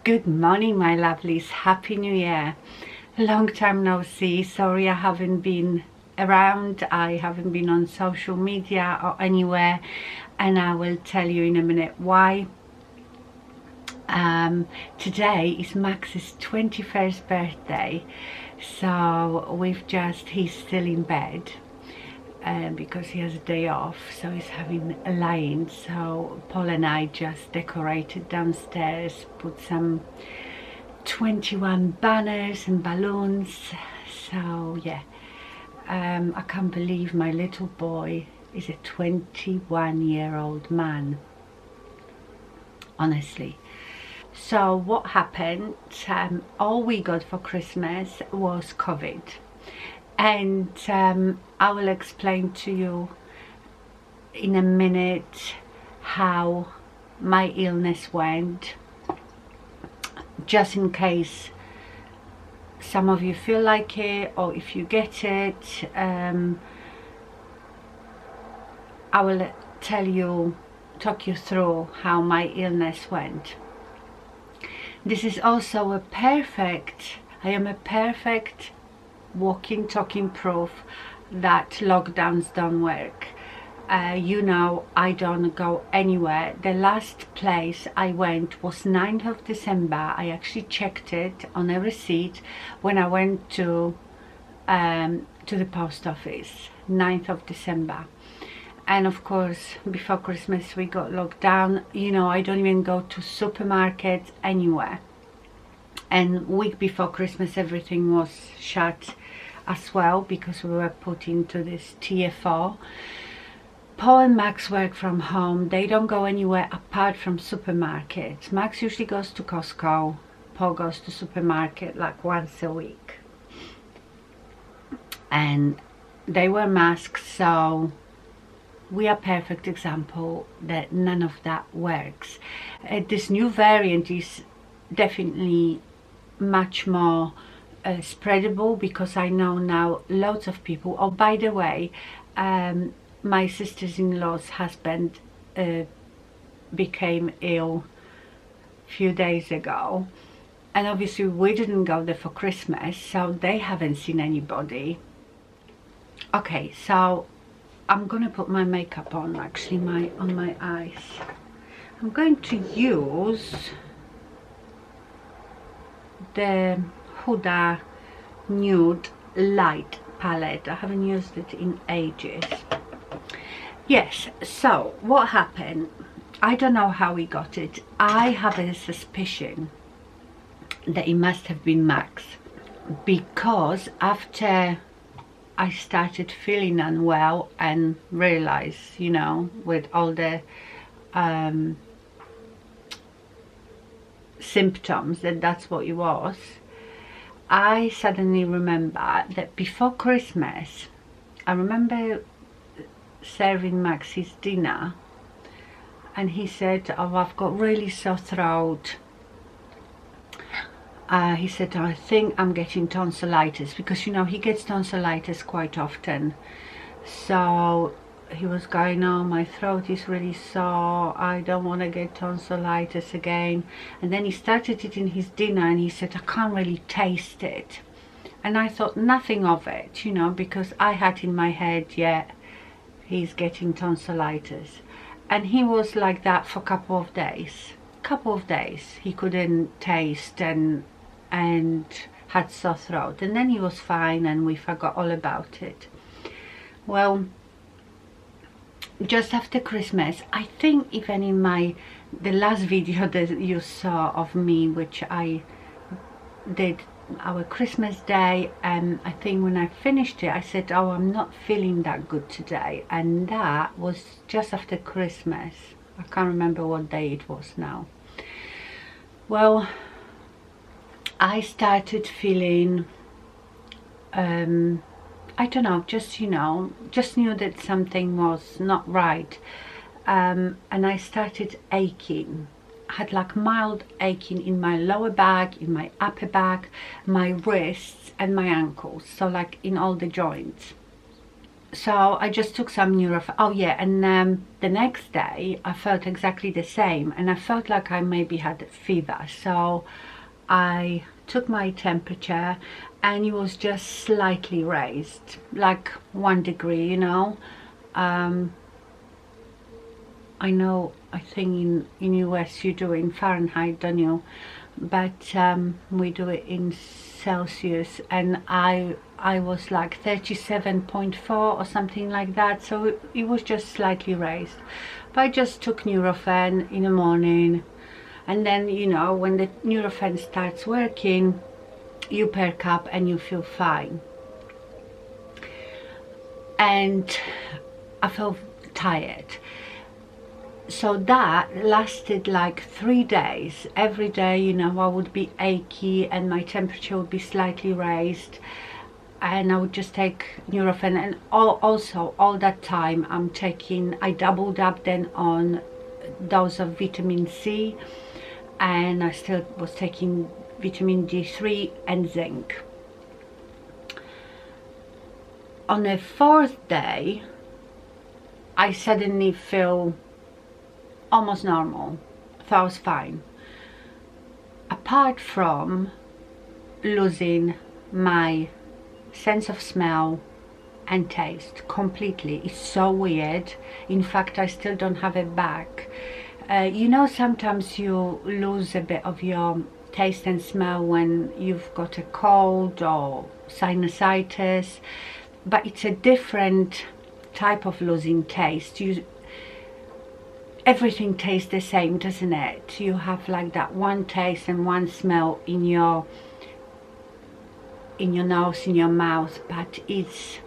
Good morning, my lovelies. Happy New Year. Long time no see. Sorry I haven't been around. I haven't been on social media or anywhere, and I will tell you in a minute why. Today is Max's 21st birthday, so he's still in bed because he has a day off, so he's having a lie-in. So Paul and I just decorated downstairs, put some 21 banners and balloons. So yeah, I can't believe my little boy is a 21-year-old man, honestly. So what happened, all we got for Christmas was COVID, and I will explain to you in a minute how my illness went, just in case some of you feel like it, or if you get it. I will talk you through how my illness went. This is also I am a perfect walking, talking proof that lockdowns don't work. You know, I don't go anywhere. The last place I went was 9th of December. I actually checked it on a receipt when I went to the post office, 9th of December. And of course, before Christmas we got locked down. You know, I don't even go to supermarkets anywhere. And week before Christmas everything was shut as well, because we were put into this TFO. Paul and Max work from home. They don't go anywhere apart from supermarkets. Max usually goes to Costco. Paul goes to supermarket like once a week. And they wear masks, so we are perfect example that none of that works. This new variant is definitely much more spreadable, because I know now loads of people. Oh, by the way, my sister-in-law's husband became ill a few days ago, and obviously we didn't go there for Christmas, so they haven't seen anybody. Okay, so I'm gonna put my makeup on, actually, on my eyes. I'm going to use the Huda Nude Light palette. I haven't used it in ages. Yes, so what happened? I don't know how we got it. I have a suspicion that it must have been Max, because after I started feeling unwell and realized, you know, with all the symptoms, that's what it was, I suddenly remember that before Christmas, I remember serving Max his dinner, and he said, oh, I've got really sore throat. He said, I think I'm getting tonsillitis, because, you know, he gets tonsillitis quite often. So he was going, oh, my throat is really sore, I don't want to get tonsillitis again. And then he started eating his dinner, and he said, I can't really taste it. And I thought nothing of it, you know, because I had in my head, yeah, he's getting tonsillitis. And he was like that for a couple of days. He couldn't taste and had sore throat, and then he was fine and we forgot all about it. Well, just after Christmas, I think even in the last video that you saw of me, which I did our Christmas day, and I think when I finished it I said, oh, I'm not feeling that good today, and that was just after Christmas. I can't remember what day it was now. Well, I started feeling I don't know, just, you know, just knew that something was not right, and I started aching. I had like mild aching in my lower back, in my upper back, my wrists and my ankles, so like in all the joints. So I just took some Nurofen. Oh yeah, and the next day I felt exactly the same, and I felt like I maybe had a fever. So I took my temperature, and it was just slightly raised, like 1 degree, you know. I know, I think in US you do it in Fahrenheit, don't you? But we do it in Celsius, and I was like 37.4 or something like that, so it was just slightly raised. But I just took Nurofen in the morning, and then, you know, when the Nurofen starts working, you perk up and you feel fine. And I felt tired. So that lasted like 3 days. Every day, you know, I would be achy and my temperature would be slightly raised, and I would just take Nurofen. And also all that time I doubled up then on dose of vitamin C, and I still was taking vitamin D3 and zinc. On the 4th day, I suddenly feel almost normal. So I was fine, apart from losing my sense of smell and taste completely. It's so weird. In fact, I still don't have it back. You know, sometimes you lose a bit of your taste and smell when you've got a cold or sinusitis, but it's a different type of losing taste. Everything tastes the same, doesn't it? You have like that one taste and one smell in your nose, in your mouth, but it's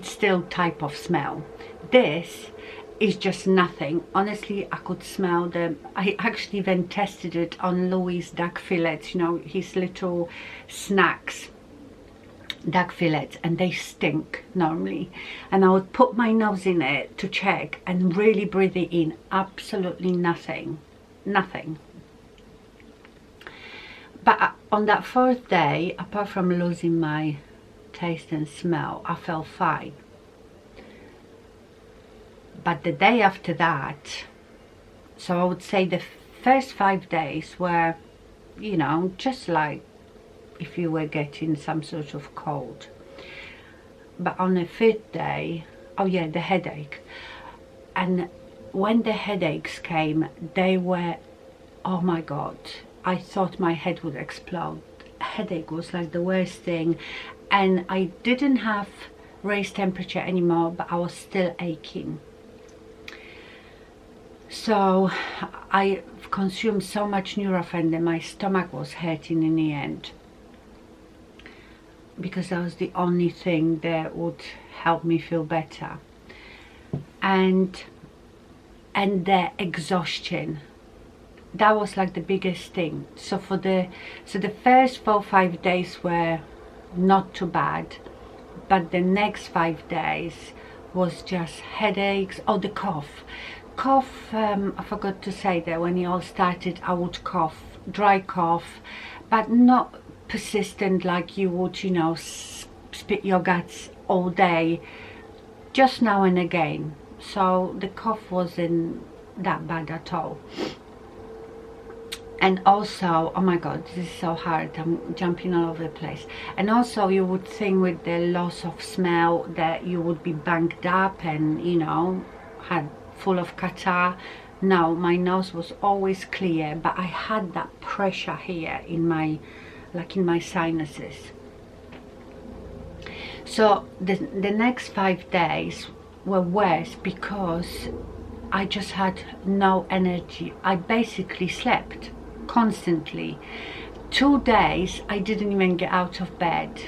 still type of smell. This is just nothing. Honestly, I could smell I actually even tested it on Louis' duck fillets, you know, his little snacks, duck fillets, and they stink normally, and I would put my nose in it to check and really breathe it in. Absolutely nothing. But on that 4th day, apart from losing my taste and smell, I felt fine. But the day after that, so I would say the first 5 days were, you know, just like if you were getting some sort of cold. But on the 5th day, oh yeah, the headache. And when the headaches came, they were, oh my God, I thought my head would explode. Headache was like the worst thing. And I didn't have raised temperature anymore, but I was still aching. So I consumed so much Nurofen that my stomach was hurting in the end, because that was the only thing that would help me feel better. And the exhaustion, that was like the biggest thing. So the first 4 or 5 days were not too bad, but the next 5 days was just headaches. Oh, the cough, I forgot to say that when it all started, I would cough, dry cough, but not persistent like you would, you know, spit your guts all day, just now and again. So the cough wasn't that bad at all. And also, oh my God, this is so hard, I'm jumping all over the place. And also, you would think with the loss of smell that you would be banged up and, you know, had full of catarrh. No, my nose was always clear, but I had that pressure here in my, like in my sinuses. So the next 5 days were worse because I just had no energy. I basically slept constantly. 2 days I didn't even get out of bed.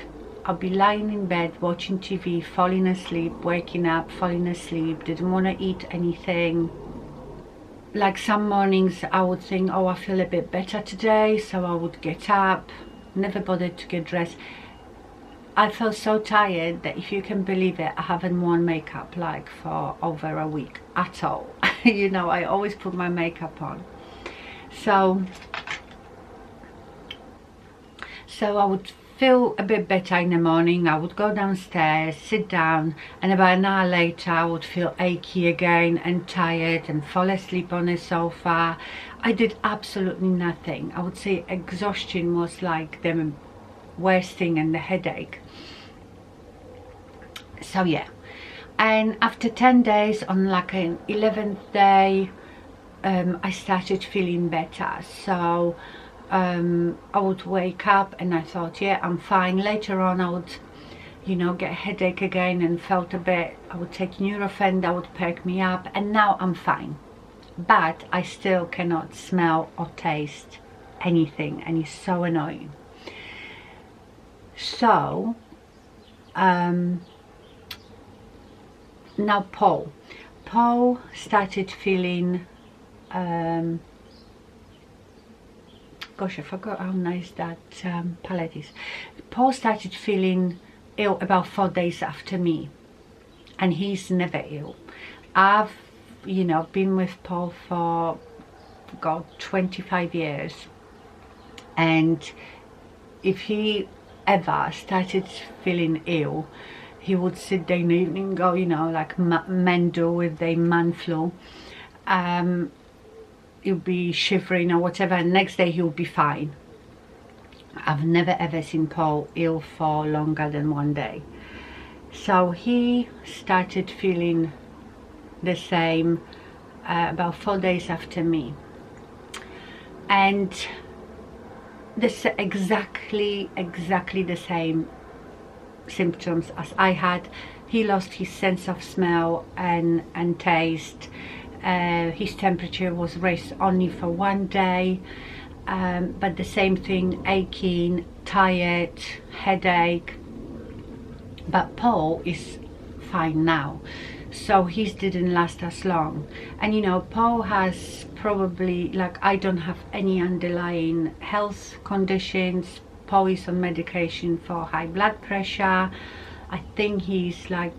I'll be lying in bed watching TV, falling asleep, waking up, falling asleep, didn't want to eat anything. Like some mornings I would think, oh, I feel a bit better today, so I would get up, never bothered to get dressed. I felt so tired that, if you can believe it, I haven't worn makeup like for over a week at all. You know, I always put my makeup on. So I would feel a bit better in the morning, I would go downstairs, sit down, and about an hour later I would feel achy again and tired and fall asleep on the sofa. I did absolutely nothing. I would say exhaustion was like the worst thing, and the headache. So yeah, and after 10 days, on like an 11th day, I started feeling better. So I would wake up and I thought, yeah, I'm fine. Later on I would, you know, get a headache again and felt a bit, I would take Nurofen, that would perk me up, and now I'm fine. But I still cannot smell or taste anything, and it's so annoying. So now Paul started feeling gosh, I forgot how nice that palette is. Paul started feeling ill about 4 days after me, and he's never ill. I've, you know, been with Paul for, God, 25 years, and if he ever started feeling ill, he would sit there in the evening and go, you know, like men do with their man flu. He'll be shivering or whatever, and next day he'll be fine. I've never ever seen Paul ill for longer than 1 day. So he started feeling the same about 4 days after me, and this exactly the same symptoms as I had. He lost his sense of smell and taste. His temperature was raised only for 1 day, but the same thing, aching, tired, headache. But Paul is fine now, so his didn't last as long. And you know, Paul has probably, like, I don't have any underlying health conditions. Paul is on medication for high blood pressure. I think he's like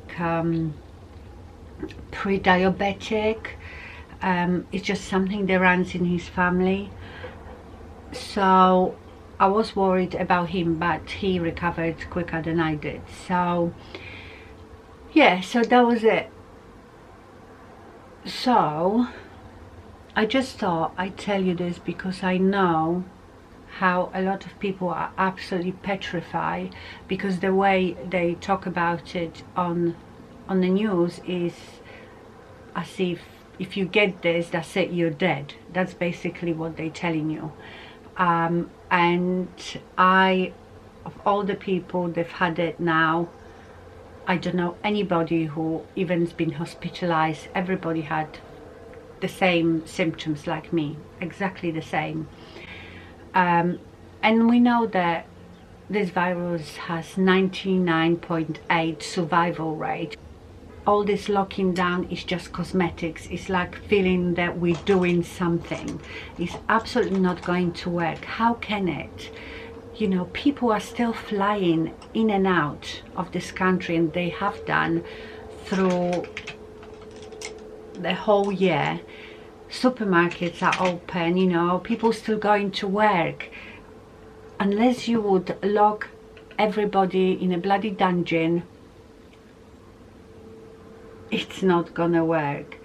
pre-diabetic. It's just something that runs in his family. So I was worried about him, but he recovered quicker than I did. So yeah, so that was it. So I just thought I'd tell you this, because I know how a lot of people are absolutely petrified, because the way they talk about it on the news is as if you get this, that's it, you're dead. That's basically what they're telling you. And of all the people they've had it now, I don't know anybody who even's been hospitalized. Everybody had the same symptoms like me, exactly the same. And we know that this virus has 99.8 survival rate. All this locking down is just cosmetics. It's like feeling that we're doing something. It's absolutely not going to work. How can it? You know, people are still flying in and out of this country, and they have done through the whole year. Supermarkets are open, you know, people still going to work. Unless you would lock everybody in a bloody dungeon, it's not gonna work.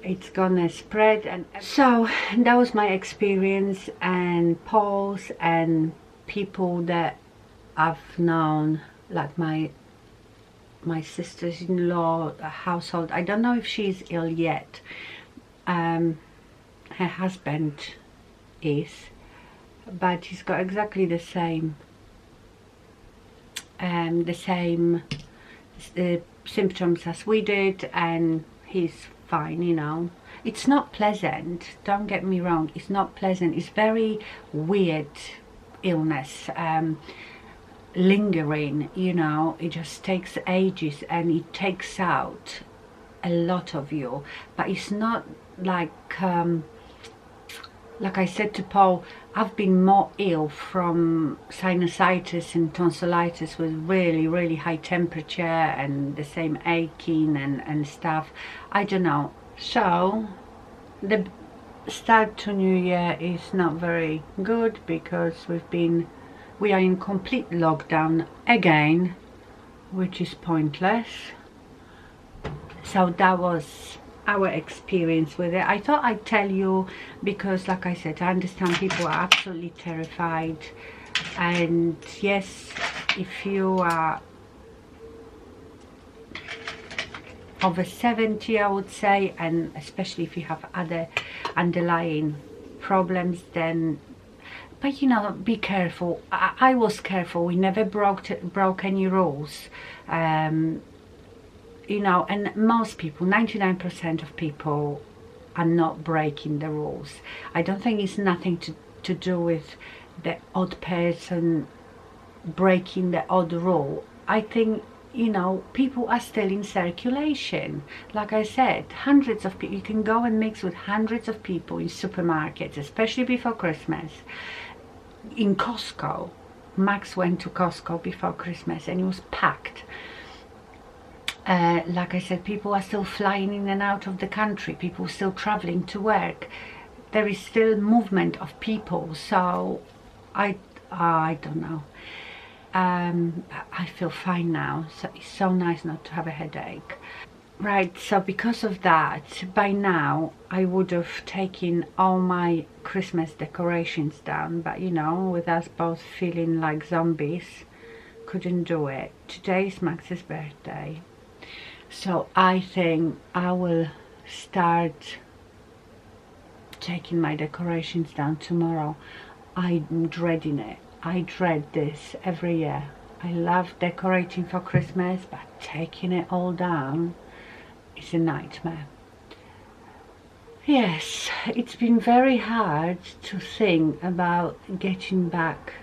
It's gonna spread. And so that was my experience, and Paul's, and people that I've known, like my sister's-in-law, household. I don't know if she's ill yet. Her husband is, but he's got exactly the same symptoms as we did, and he's fine, you know. It's not pleasant, don't get me wrong, it's not pleasant. It's very weird illness, lingering, you know. It just takes ages, and it takes out a lot of you. But it's not like I said to Paul, I've been more ill from sinusitis and tonsillitis with really high temperature and the same aching and stuff. I don't know. So the start to New Year is not very good, because we've been we are in complete lockdown again, which is pointless. So that was our experience with it. I thought I'd tell you because, like I said, I understand people are absolutely terrified. And yes, if you are over 70, I would say, and especially if you have other underlying problems, then, but you know, be careful. I was careful. We never broke any rules, you know, and most people, 99% of people are not breaking the rules. I don't think it's nothing to do with the odd person breaking the odd rule. I think, you know, people are still in circulation. Like I said, hundreds of people, you can go and mix with hundreds of people in supermarkets, especially before Christmas. In Costco, Max went to Costco before Christmas and it was packed. Like I said, people are still flying in and out of the country, people still traveling to work. There is still movement of people, so I don't know. I feel fine now, so it's so nice not to have a headache. Right, so because of that, by now I would have taken all my Christmas decorations down, but you know, with us both feeling like zombies, couldn't do it. Today is Max's birthday, so I think I will start taking my decorations down tomorrow. I'm dreading it. I dread this every year. I love decorating for Christmas, but taking it all down is a nightmare. Yes, it's been very hard to think about getting back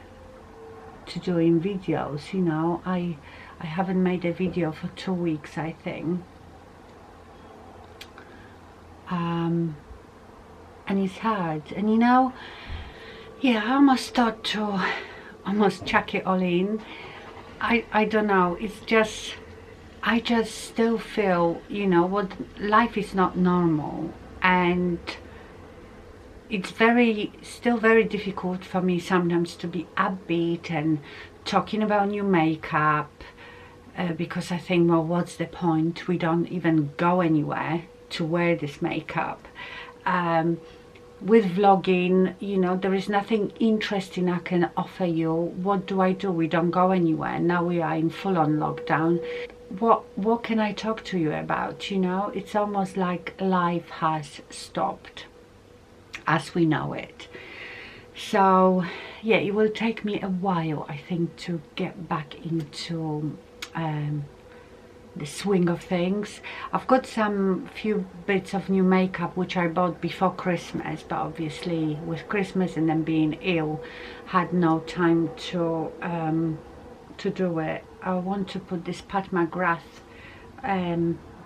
to doing videos, you know. I haven't made a video for 2 weeks, I think. And it's hard, and you know, yeah, I almost thought to almost chuck it all in. I don't know, it's just, I just still feel, you know, what life is not normal, and it's still very difficult for me sometimes to be upbeat and talking about new makeup, because I think, well, what's the point? We don't even go anywhere to wear this makeup. With vlogging, you know, there is nothing interesting I can offer you. What do? We don't go anywhere. Now we are in full-on lockdown. What can I talk to you about? You know, it's almost like life has stopped as we know it. So yeah, it will take me a while, I think, to get back into the swing of things. I've got some few bits of new makeup which I bought before Christmas, but obviously with Christmas and then being ill, had no time to do it. I want to put this Pat McGrath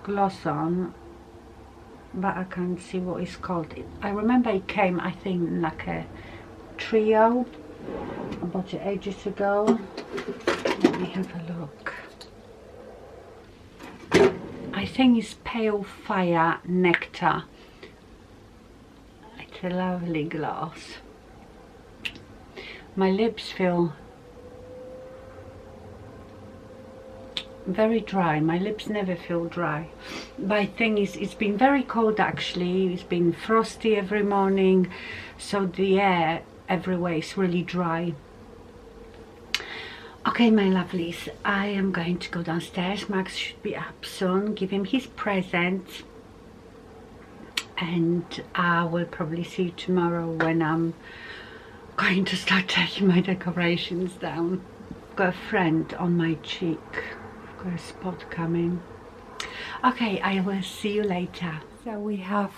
gloss on, but I can't see what it's called. I remember it came, I think, like a trio. I bought it ages ago. Let me have a look. I think it's Pale Fire Nectar. It's a lovely gloss. My lips feel very dry. My lips never feel dry. But I think it's been very cold actually. It's been frosty every morning, so the air everywhere is really dry. Okay, my lovelies, I am going to go downstairs. Max should be up soon. Give him his present, and I will probably see you tomorrow when I'm going to start taking my decorations down. I've got a friend on my cheek. I've got a spot coming. Okay, I will see you later. So we have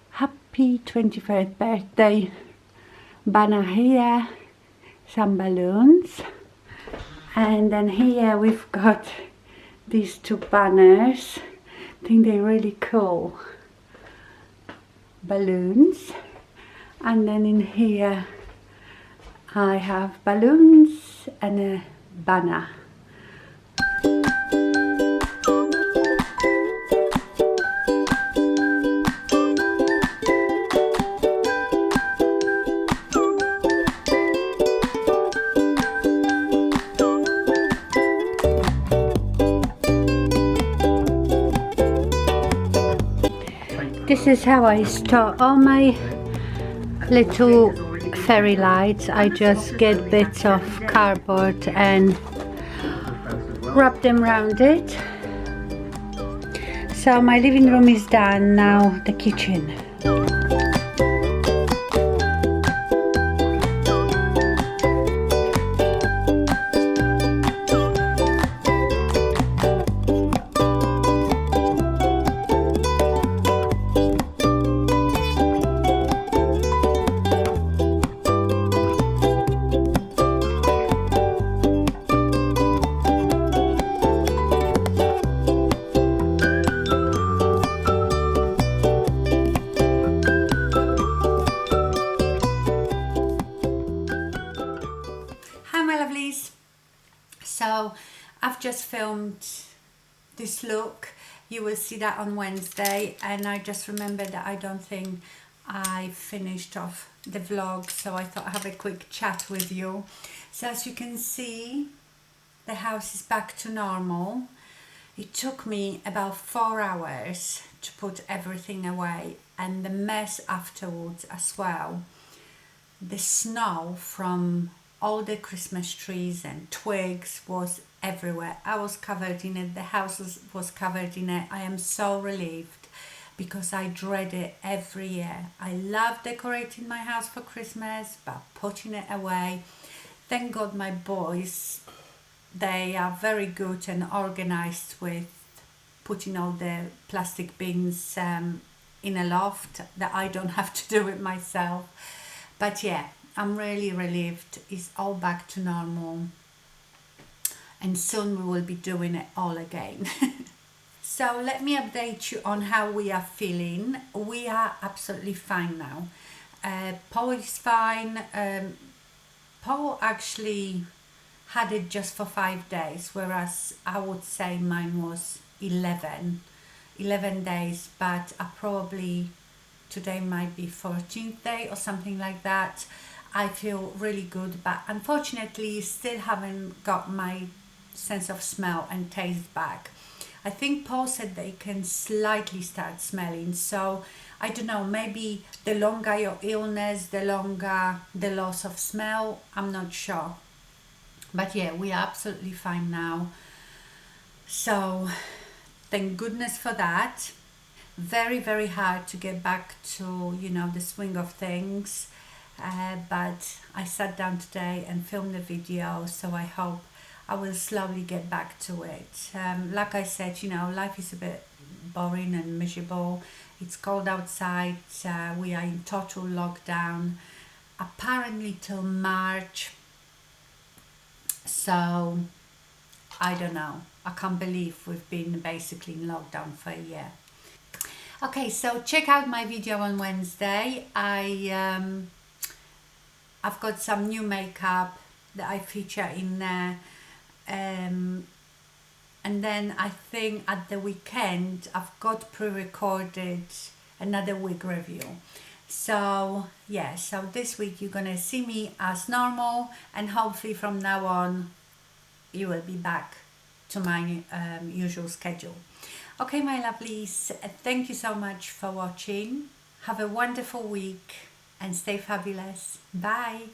happy 21st birthday banner here, some balloons. And then here we've got these two banners. I think they're really cool. Balloons. And then in here I have balloons and a banner. this is how I store all my little fairy lights. I just get bits of cardboard and wrap them around it. So my living room is done, now the kitchen. So I've just filmed this look. You will see that on Wednesday, and I just remembered that I don't think I finished off the vlog, so I thought I'd have a quick chat with you. So as you can see, the house is back to normal. It took me about 4 hours to put everything away, and the mess afterwards as well. The snow from all the Christmas trees and twigs was everywhere. I was covered in it, the house was covered in it. I am so relieved because I dread it every year. I love decorating my house for Christmas, but putting it away. Thank God my boys, they are very good and organized with putting all the plastic bins in a loft, that I don't have to do it myself. But yeah, I'm really relieved. It's all back to normal, and soon we will be doing it all again. So let me update you on how we are feeling. We are absolutely fine now. Paul is fine. Paul actually had it just for 5 days, whereas I would say mine was 11 days, but I probably today might be 14th day or something like that. I feel really good, but unfortunately still haven't got my sense of smell and taste back. I think Paul said they can slightly start smelling, so I don't know, maybe the longer your illness, the longer the loss of smell, I'm not sure. But yeah, we are absolutely fine now, so thank goodness for that. Very, very hard to get back to, you know, the swing of things. But I sat down today and filmed the video, so I hope I will slowly get back to it. Like I said, you know, life is a bit boring and miserable. It's cold outside. We are in total lockdown, apparently till March. So I don't know. I can't believe we've been basically in lockdown for a year. Okay, so check out my video on Wednesday. I've got some new makeup that I feature in there, and then I think at the weekend I've got pre-recorded another wig review. So yeah, so this week you're gonna see me as normal, and hopefully from now on you will be back to my usual schedule. Okay, my lovelies, thank you so much for watching. Have a wonderful week and stay fabulous. Bye.